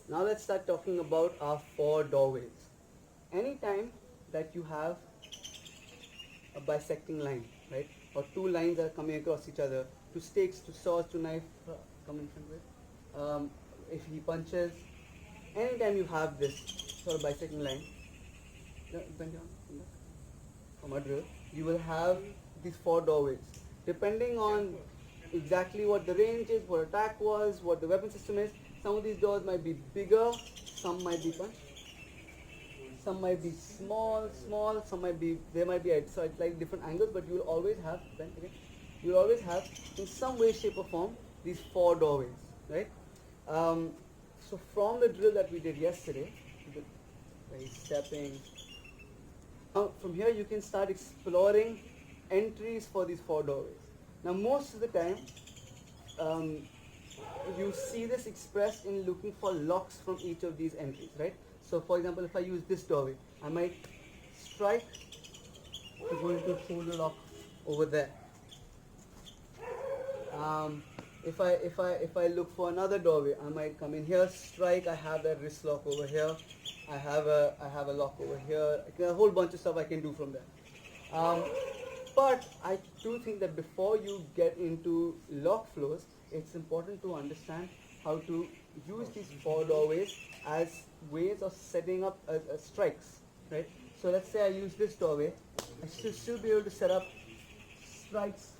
Now let's start talking about our four doorways. Anytime that you have a bisecting line, right, or two lines are coming across each other, two stakes, two saws, two knife, come in front with. If he punches, anytime you have this sort of bisecting line, bend down, from a drill, you will have these four doorways. Depending on exactly what the range is, what attack was, what the weapon system is, some of these doors might be bigger, some might be punch, some might be small, some might be, they might be at slightly different angles, but you will always have, then again, you will always have in some way, shape or form these four doorways, right? So from the drill that we did yesterday, where he's stepping, now from here you can start exploring entries for these four doorways. Now most of the time, um, you see this expressed in looking for locks from each of these entries, right? So for example, if I use this doorway, I might strike to go into shoulder lock over there. If I look for another doorway, I might come in here, strike. I have that wrist lock over here. I have a lock over here. A whole bunch of stuff I can do from there. Um, but I do think that before you get into lock flows, it's important to understand how to use these four doorways as ways of setting up strikes, right? So let's say I use this doorway, I should still be able to set up strikes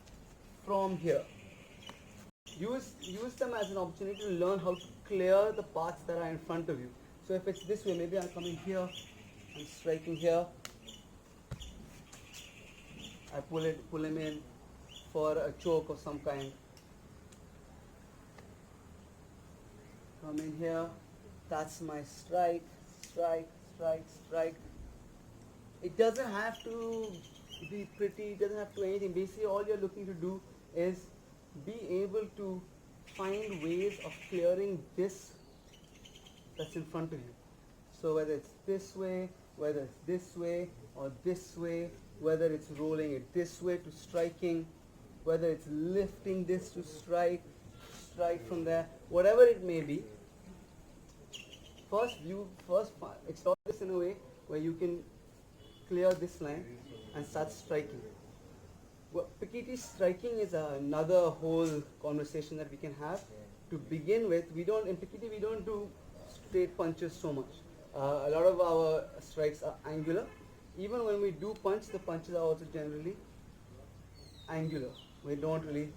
from here. Use them as an opportunity to learn how to clear the paths that are in front of you. So if it's this way, maybe I'm coming here, I'm striking here, I pull him in for a choke of some kind. Come in here, that's my strike, strike. It doesn't have to be pretty, it doesn't have to be anything. Basically all you're looking to do is be able to find ways of clearing this that's in front of you. So whether it's this way, whether it's this way or this way, whether it's rolling it this way to striking, whether it's lifting this to strike from there, whatever it may be, first explore this in a way where you can clear this line and start striking. Well, Piketty striking is another whole conversation that we can have. To begin with, in Piketty we don't do straight punches so much. A lot of our strikes are angular. Even when we do punch, the punches are also generally angular. We don't really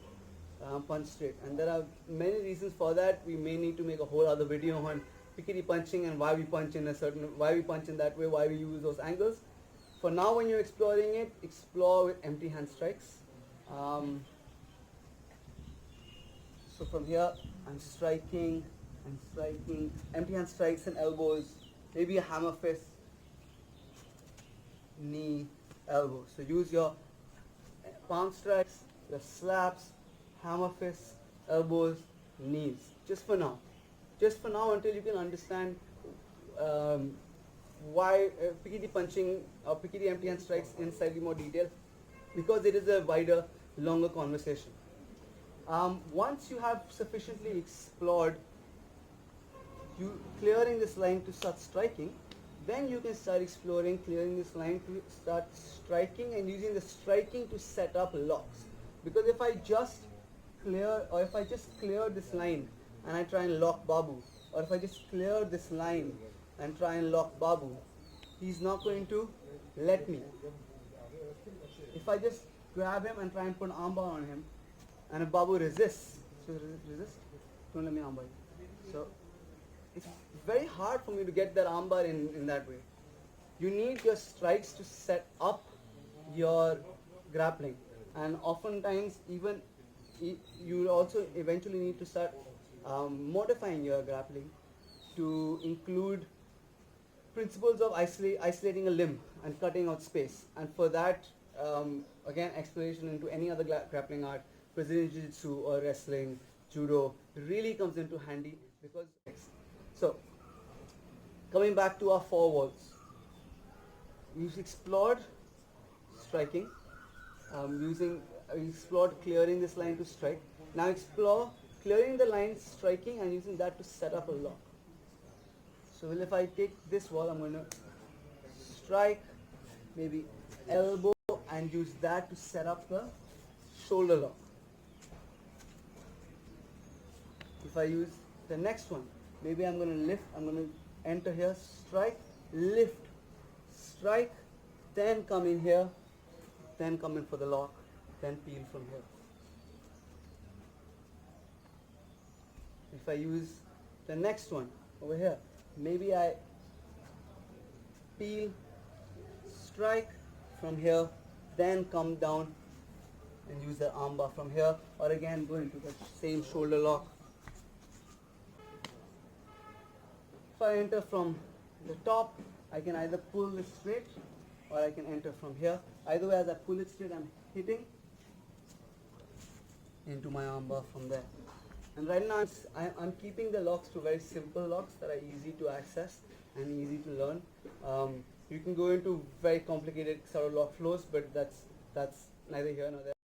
punch straight, and there are many reasons for that. We may need to make a whole other video on Piketty punching and why we punch in that way, why we use those angles. For now, when you're exploring it, explore with empty hand strikes. So from here, I'm striking, empty hand strikes and elbows, maybe a hammer fist, knee, elbow. So use your palm strikes, your slaps, hammer fists, elbows, knees. Just for now. Until you can understand why Piketty punching or Piketty empty hand strikes in slightly more detail, because it is a wider, longer conversation. Once you have sufficiently explored you clearing this line to start striking, then you can start exploring clearing this line to start striking and using the striking to set up locks. Because if I just clear this line and I try and lock Babu, or if I just clear this line and try and lock Babu, he's not going to let me. If I just grab him and try and put an armbar on him, and if Babu resists, don't let me armbar you. So it's very hard for me to get that armbar in that way. You need your strikes to set up your grappling, and oftentimes even you also eventually need to start modifying your grappling to include principles of isolating a limb and cutting out space. And for that, again, exploration into any other grappling art, Brazilian Jiu-Jitsu or wrestling, judo, really comes into handy. Because so coming back to our four walls, we've explored striking, we explored clearing this line to strike. Now explore clearing the line, striking, and using that to set up a lock. So if I take this wall, I'm going to strike maybe elbow and use that to set up the shoulder lock. If I use the next one, maybe I'm going to lift, I'm going to enter here, strike, lift, strike, then come in here, then come in for the lock, then peel from here. If I use the next one over here, maybe I peel, strike from here, then come down and use the arm bar from here, or again go into the same shoulder lock. If I enter from the top, I can either pull it straight or I can enter from here. Either way, as I pull it straight, I'm hitting into my arm bar from there. And right now I'm keeping the locks to very simple locks that are easy to access and easy to learn. You can go into very complicated sort of lock flows, but that's neither here nor there.